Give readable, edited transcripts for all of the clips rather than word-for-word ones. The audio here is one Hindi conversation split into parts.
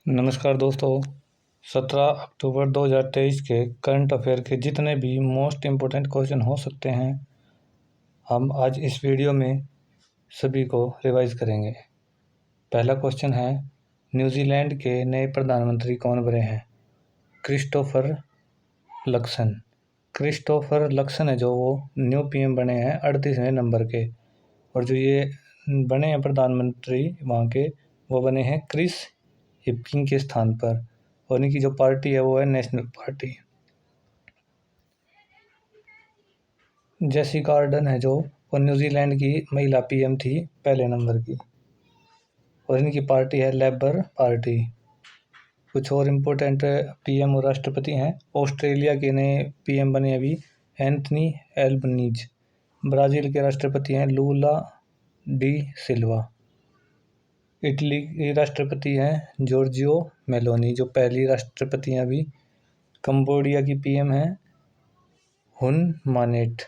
नमस्कार दोस्तों। 17 अक्टूबर 2023 के करंट अफेयर के जितने भी मोस्ट इम्पोर्टेंट क्वेश्चन हो सकते हैं हम आज इस वीडियो में सभी को रिवाइज करेंगे। पहला क्वेश्चन है, न्यूजीलैंड के नए प्रधानमंत्री कौन बने हैं? Christopher Luxon. क्रिस्टोफर लक्सन है जो वो न्यू पीएम बने हैं 38वें नंबर के, और जो ये बने हैं प्रधानमंत्री वहाँ के, वो बने हैं क्रिस हिप्किंस के स्थान पर, और इनकी जो पार्टी है वो है नेशनल पार्टी। जेसिका आर्डर्न है जो वो न्यूजीलैंड की महिला पीएम थी पहले नंबर की, और इनकी पार्टी है लेबर पार्टी। कुछ और इम्पोर्टेंट पीएम और राष्ट्रपति हैं। ऑस्ट्रेलिया के नए पीएम बने अभी एंथनी एल्बनीज। ब्राज़ील के राष्ट्रपति हैं लूला डी सिल्वा। इटली के राष्ट्रपति हैं जॉर्जियो मेलोनी, जो पहली राष्ट्रपति हैं अभी। कंबोडिया की पीएम हैं हुन मानेट।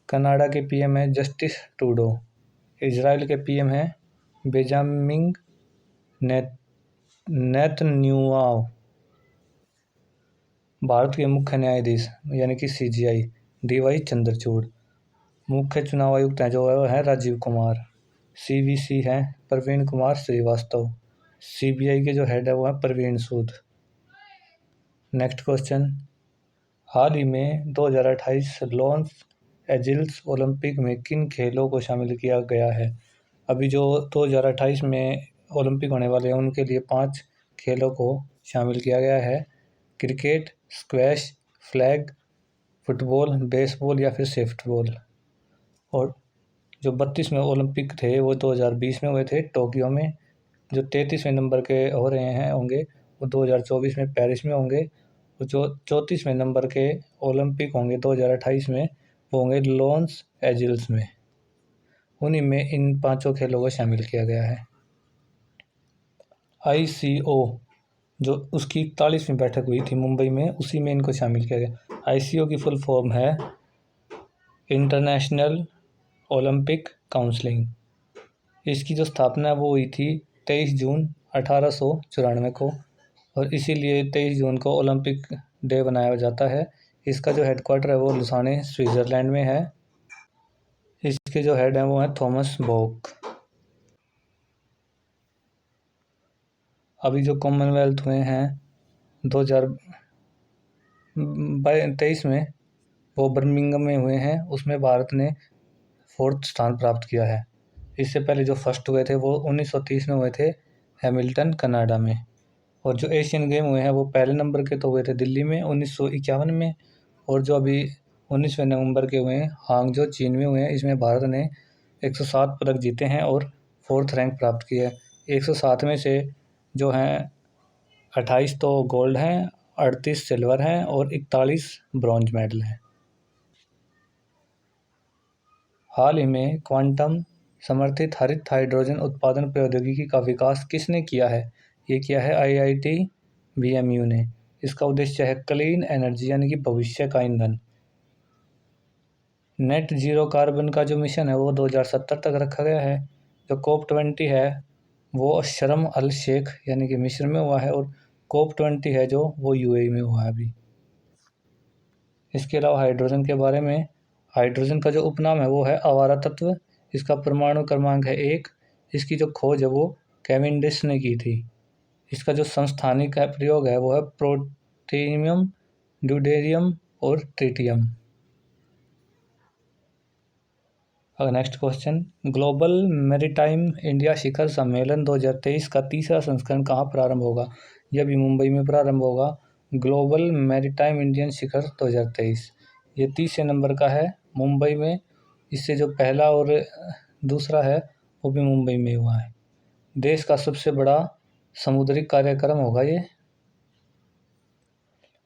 कनाडा के पीएम हैं जस्टिस ट्रूडो। इजराइल के पीएम हैं बेंजामिन नेतन्याहू। भारत के मुख्य न्यायाधीश यानी कि सीजीआई डीवाई चंद्रचूड़। मुख्य चुनाव आयुक्त हैं जो है राजीव कुमार। सीवीसी हैं प्रवीण कुमार श्रीवास्तव। सीबीआई के जो हेड है वो है प्रवीण सूद। नेक्स्ट क्वेश्चन, हाल ही में 2028 लॉस एंजिल्स ओलंपिक में किन खेलों को शामिल किया गया है? अभी जो 2028 में ओलंपिक होने वाले हैं उनके लिए 5 खेलों को शामिल किया गया है। Cricket, squash, flag football, baseball या फिर सॉफ्टबॉल। और जो 32वें ओलंपिक थे वो 2020 में हुए थे टोक्यो में। जो 33वें नंबर के हो रहे हैं होंगे वो 2024 में पेरिस में होंगे। और जो 34वें नंबर के ओलंपिक होंगे 2028 में वो होंगे लॉस एंजिल्स में। उन्हीं में इन 5 खेलों को शामिल किया गया है। ICO जो उसकी 41वीं बैठक हुई थी मुंबई में, उसी में इनको शामिल किया गया। ICO की फुल फॉर्म है इंटरनेशनल ओलंपिक काउंसिलिंग। इसकी जो स्थापना वो हुई थी 23 जून 1894 को, और इसीलिए 23 जून को ओलंपिक डे बनाया जाता है। इसका जो हेडक्वार्टर है वो लुसाने स्विट्ज़रलैंड में है। इसके जो हेड हैं वो हैं थॉमस बॉक। अभी जो कॉमनवेल्थ हुए हैं 2023 में वो बर्मिंघम में हुए हैं। उसमें भारत ने 4th स्थान प्राप्त किया है। इससे पहले जो फर्स्ट हुए थे वो 1930 में हुए थे हैमिल्टन कनाडा में। और जो एशियन गेम हुए हैं वो पहले नंबर के तो हुए थे दिल्ली में 1951 में, और जो अभी 19वें नवंबर के हुए हैं हांगझो चीन में हुए हैं। इसमें भारत ने 107 पदक जीते हैं और 4th रैंक प्राप्त किया है। 107 में से जो हैं 28 तो गोल्ड हैं, 38 सिल्वर हैं और 41 ब्रॉन्ज मेडल हैं। हाल ही में क्वांटम समर्थित हरित हाइड्रोजन उत्पादन प्रौद्योगिकी का विकास किसने किया है? ये किया है IIT BMU ने। इसका उद्देश्य है क्लीन एनर्जी यानी कि भविष्य का ईंधन। नेट जीरो कार्बन का जो मिशन है वो 2070 तक रखा गया है। जो COP20 है वो शर्म अल शेख यानी कि मिस्र में हुआ है, और COP20 है जो वो UAE में हुआ है अभी। इसके अलावा हाइड्रोजन के बारे में, हाइड्रोजन का जो उपनाम है वो है आवारा तत्व। इसका परमाणु क्रमांक है 1। इसकी जो खोज है वो कैवेंडिश ने की थी। इसका जो संस्थानिक प्रयोग है वो है प्लूटोनियम, ड्यूटेरियम और tritium. Next question, global maritime India शिखर सम्मेलन 2023 का तीसरा संस्करण कहाँ प्रारंभ होगा? यह भी मुंबई में प्रारंभ होगा। ग्लोबल मैरीटाइम इंडियन शिखर 2023 ये 30 नंबर का है मुंबई में। इससे जो पहला और दूसरा है वो भी मुंबई में हुआ है। देश का सबसे बड़ा समुद्री कार्यक्रम होगा ये,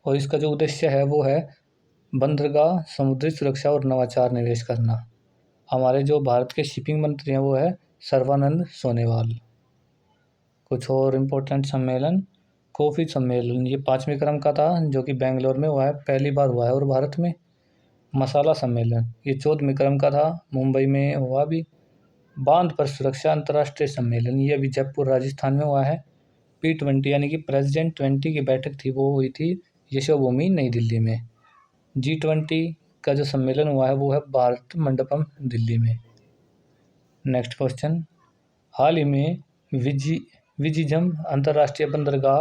और इसका जो उद्देश्य है वो है बंदरगाह, समुद्री सुरक्षा और नवाचार निवेश करना। हमारे जो भारत के शिपिंग मंत्री हैं वो है सर्बानंद सोनोवाल। कुछ और इम्पोर्टेंट सम्मेलन, कॉफ़ी सम्मेलन ये 5वें क्रम का था जो कि बेंगलोर में हुआ है, पहली बार हुआ है और भारत में। मसाला सम्मेलन ये 14वें क्रम का था, मुंबई में हुआ भी। बांध पर सुरक्षा अंतर्राष्ट्रीय सम्मेलन ये अभी जयपुर राजस्थान में हुआ है। P20 यानी कि प्रेसिडेंट 20 की बैठक थी वो हुई थी यशोभूमि नई दिल्ली में। G20 का जो सम्मेलन हुआ है वो है भारत मंडपम दिल्ली में। नेक्स्ट क्वेश्चन, हाल ही में विजिजम अंतर्राष्ट्रीय बंदरगाह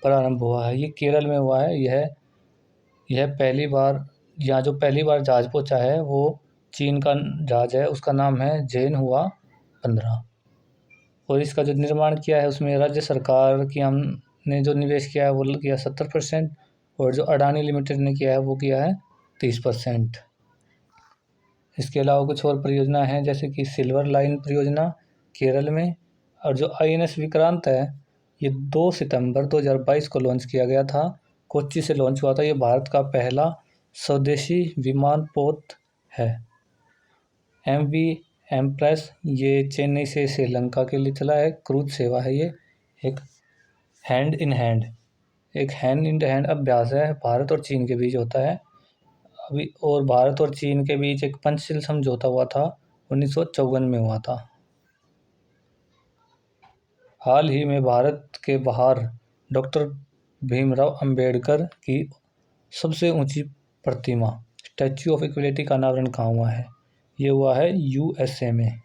प्रारंभ हुआ है। ये केरल में हुआ है। यह पहली बार, यहाँ जो पहली बार जहाज पहुंचा है वो चीन का जहाज है, उसका नाम है जेन हुआ 15। और इसका जो निर्माण किया है उसमें राज्य सरकार की हमने जो निवेश किया है वो किया 70%, और जो अडानी लिमिटेड ने किया है वो किया है 30%। इसके अलावा कुछ और परियोजना हैं जैसे कि सिल्वर लाइन परियोजना केरल में, और जो INS विक्रांत है ये 2 सितंबर 2022 को लॉन्च किया गया था, कोच्चि से लॉन्च हुआ था। ये भारत का पहला स्वदेशी विमानपोत है। MV एम्प्रेस ये चेन्नई से श्रीलंका के लिए चला है, क्रूज सेवा है ये। एक हैंड इन हैंड अभ्यास है, भारत और चीन के बीच होता है अभी, और भारत और चीन के बीच एक पंचशील समझौता हुआ था 1954 में हुआ था। हाल ही में भारत के बाहर डॉक्टर भीमराव अंबेडकर की सबसे ऊंची प्रतिमा स्टैच्यू ऑफ इक्वलिटी का अनावरण कहाँ हुआ है? ये हुआ है USA में।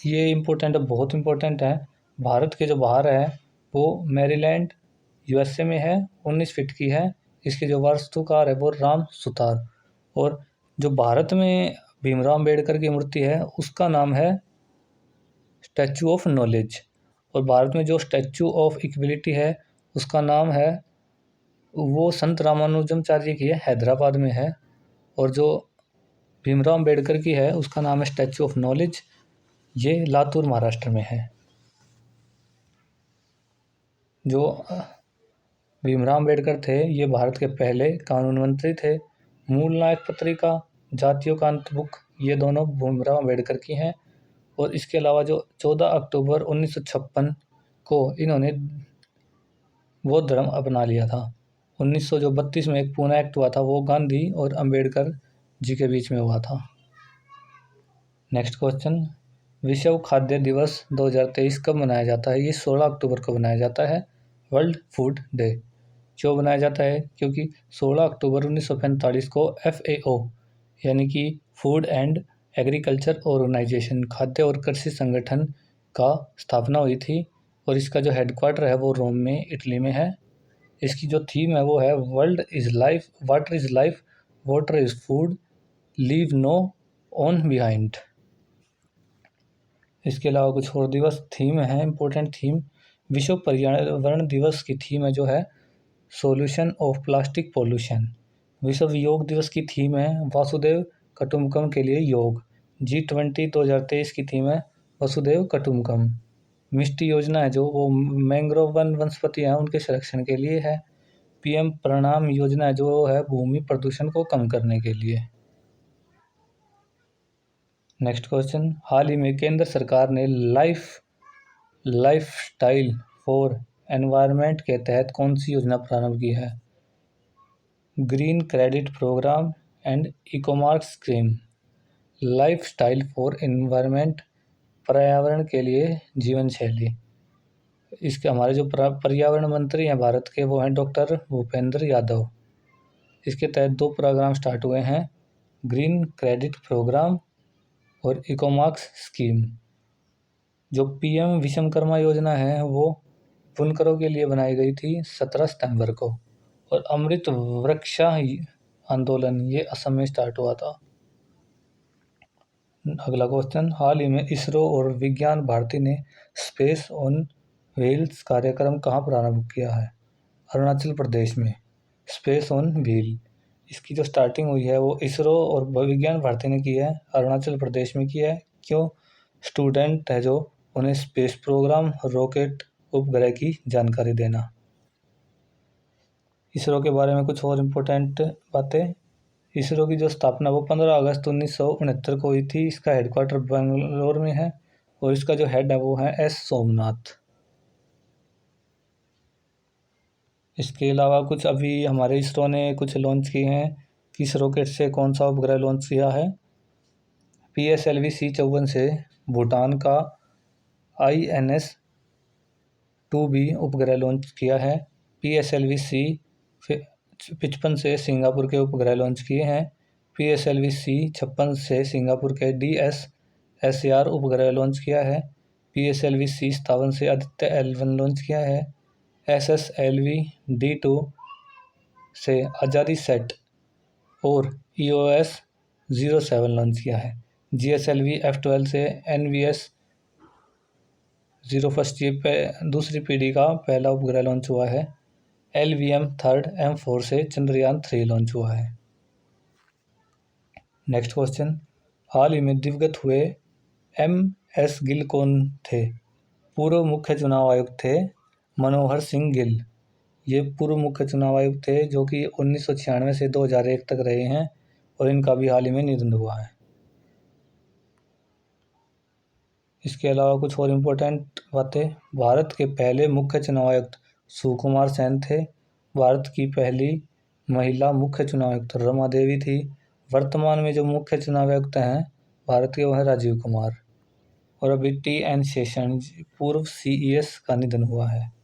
ये इम्पोर्टेंट है, बहुत इम्पोर्टेंट है। भारत के जो बाहर है वो मैरीलैंड USA में है, 19 फीट की है। इसके जो वास्तुकार है वो राम सुतार। और जो भारत में भीमराव अंबेडकर की मूर्ति है उसका नाम है स्टैच्यू ऑफ नॉलेज। और भारत में जो स्टैच्यू ऑफ इक्वलिटी है उसका नाम है, वो संत रामानुजमचार्य की है, हैदराबाद में है। और जो भीमराव अंबेडकर की है उसका नाम है स्टैच्यू ऑफ नॉलेज, ये लातूर महाराष्ट्र में है। जो भीमराव अंबेडकर थे ये भारत के पहले कानून मंत्री थे। मूल नायक पत्रिका, जातियों का अंत बुक, ये दोनों भीमराव अंबेडकर की हैं। और इसके अलावा जो 14 अक्टूबर 1956 को इन्होंने बौद्ध धर्म अपना लिया था। 1932 में एक पूना एक्ट हुआ था, वो गांधी और अंबेडकर जी के बीच में हुआ था। नेक्स्ट क्वेश्चन, विश्व खाद्य दिवस 2023 कब मनाया जाता है? ये 16 अक्टूबर को मनाया जाता है, वर्ल्ड फूड डे। क्यों बनाया जाता है? क्योंकि 16 अक्टूबर 1945 को FAO यानी कि फूड एंड एग्रीकल्चर ऑर्गेनाइजेशन, खाद्य और कृषि संगठन का स्थापना हुई थी। और इसका जो हेडक्वार्टर है वो रोम में, इटली में है। इसकी जो थीम है वो है world is life, water is life, water is food, leave know on behind. इसके अलावा कुछ और दिवस थीम है, इम्पोर्टेंट थीम। विश्व पर्यावरण दिवस की थीम है जो है सॉल्यूशन ऑफ प्लास्टिक पॉल्यूशन। विश्व योग दिवस की थीम है वासुदेव कुटुंबकम के लिए योग। G20 2023 की थीम है वसुदेव कुटुंबकम। मिष्टी योजना है जो वो मैंग्रोव वन वनस्पति हैं उनके संरक्षण के लिए है। PM प्रणाम योजना है जो है भूमि प्रदूषण को कम करने के लिए। नेक्स्ट क्वेश्चन, हाल ही में केंद्र सरकार ने लाइफस्टाइल फॉर एनवायरनमेंट के तहत कौन सी योजना प्रारंभ की है? Green credit programme and Ecomark scheme. Lifestyle for environment, पर्यावरण के लिए जीवन शैली। इसके हमारे जो पर्यावरण मंत्री हैं भारत के वो हैं डॉक्टर भूपेंद्र यादव। इसके तहत 2 प्रोग्राम स्टार्ट हुए हैं, ग्रीन क्रेडिट प्रोग्राम और इकोमार्क्स स्कीम। जो PM विश्वकर्मा योजना है वो बुनकरों के लिए बनाई गई थी 17 सितंबर को। और अमृत वृक्षा आंदोलन ये असम में स्टार्ट हुआ था। अगला क्वेश्चन, हाल ही में इसरो और विज्ञान भारती ने स्पेस ऑन व्हील्स कार्यक्रम कहाँ प्रारंभ किया है? अरुणाचल प्रदेश में, स्पेस ऑन व्हील। इसकी जो स्टार्टिंग हुई है वो इसरो और विज्ञान भारती ने की है, अरुणाचल प्रदेश में की है। क्यों? स्टूडेंट है जो उन्हें स्पेस प्रोग्राम, रॉकेट, उपग्रह की जानकारी देना। इसरो के बारे में कुछ और इम्पोर्टेंट बातें। इसरो की जो स्थापना वो 15 अगस्त 1969 को हुई थी। इसका हेडक्वार्टर बेंगलोर में है और इसका जो हेड है वो है S सोमनाथ। इसके अलावा कुछ अभी हमारे इसरो ने कुछ लॉन्च किए हैं। किस रॉकेट से कौन सा उपग्रह लॉन्च किया है? PSLV C54 से भूटान का INS 2B उपग्रह लॉन्च किया है। PSLV-C 55 से सिंगापुर के उपग्रह लॉन्च किए हैं। PSLV-C 56 से सिंगापुर के DSSAR उपग्रह लॉन्च किया है। PSLV-C 57 से आदित्य L1 लॉन्च किया है। SSLV-D2 से आजादी सेट और EOS-07 लॉन्च किया है। GSLV F12 से NVS 01 दूसरी पीढ़ी का पहला उपग्रह लॉन्च हुआ है। LVM 3 M4 से चंद्रयान 3 लॉन्च हुआ है। नेक्स्ट क्वेश्चन, हाल ही में दिवंगत हुए MS गिल कौन थे? पूर्व मुख्य चुनाव आयुक्त थे मनोहर सिंह गिल। ये पूर्व मुख्य चुनाव आयुक्त थे जो कि 1996 से 2001 तक रहे हैं और इनका भी हाल ही में निधन हुआ है। इसके अलावा कुछ और इम्पोर्टेंट बातें, भारत के पहले मुख्य चुनाव आयुक्त सुकुमार सेन थे। भारत की पहली महिला मुख्य चुनाव आयुक्त रमा देवी थी। वर्तमान में जो मुख्य चुनाव आयुक्त हैं भारत के, वह है राजीव कुमार। और अभी TN शेषन पूर्व CES का निधन हुआ है।